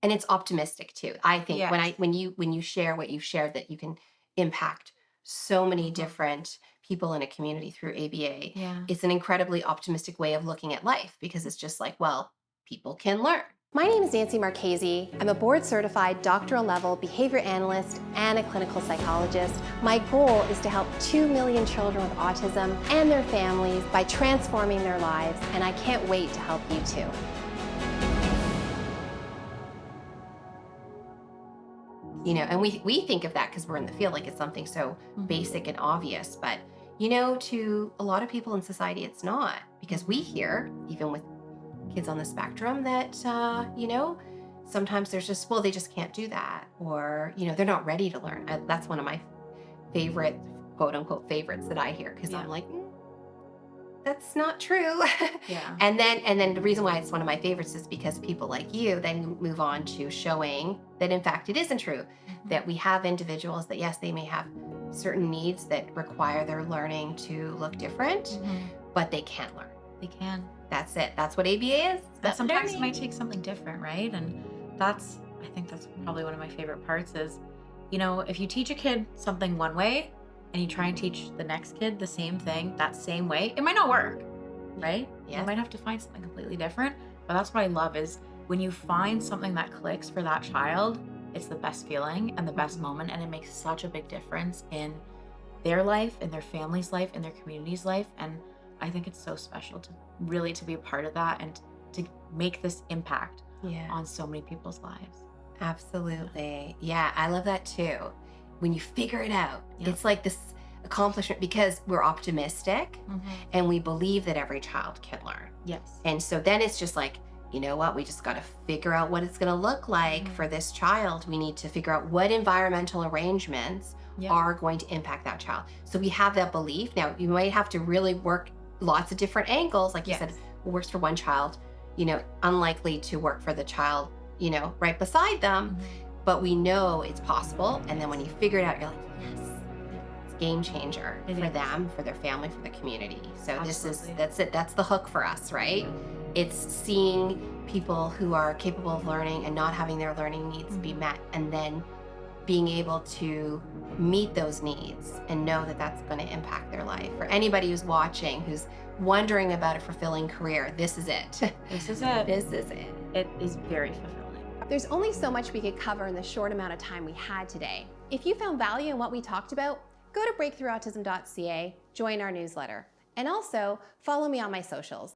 And it's optimistic too. I think Yes. when you share what you've shared, that you can impact so many different people in a community through ABA, Yeah. it's an incredibly optimistic way of looking at life, because it's just like, well, people can learn. My name is Nancy Marchese. I'm a board-certified doctoral level behavior analyst and a clinical psychologist. My goal is to help 2 million children with autism and their families by transforming their lives, and I can't wait to help you too. And we think of that because we're in the field, like it's something so basic and obvious, but to a lot of people in society, it's not, because we hear, even with kids on the spectrum, that, sometimes there's just, well, they just can't do that, or, they're not ready to learn. That's one of my favorite, quote unquote, favorites that I hear, because I'm like, that's not true. Yeah. And then the reason why it's one of my favorites is because people like you then move on to showing that in fact it isn't true, that we have individuals that, yes, they may have certain needs that require their learning to look different, but they can learn. They can. That's it. That's what ABA is. And That's sometimes it learning. might take something different, right? And I think that's probably one of my favorite parts is, if you teach a kid something one way and you try and teach the next kid the same thing that same way, it might not work, right? Yeah. You might have to find something completely different. But that's what I love is when you find something that clicks for that child, it's the best feeling and the best moment. And it makes such a big difference in their life, in their family's life, in their community's life. And I think it's so special to be a part of that and to make this impact on so many people's lives. Absolutely. Yeah, I love that too. When you figure it out, Yep. it's like this accomplishment, because we're optimistic and we believe that every child can learn. Yes. And so then it's just like, you know what? We just got to figure out what it's going to look like for this child. We need to figure out what environmental arrangements are going to impact that child. So we have that belief. Now, you might have to really work lots of different angles. Like you said, what works for one child, unlikely to work for the child, right beside them. But we know it's possible. And then when you figure it out, you're like, yes, it's a game changer for them, for their family, for the community. So Absolutely. that's it. That's the hook for us, right? It's seeing people who are capable of learning and not having their learning needs be met, and then being able to meet those needs and know that that's going to impact their life. For anybody who's watching, who's wondering about a fulfilling career, this is it. This is it. This is it. It is very fulfilling. There's only so much we could cover in the short amount of time we had today. If you found value in what we talked about, go to breakthroughautism.ca, join our newsletter, and also follow me on my socials.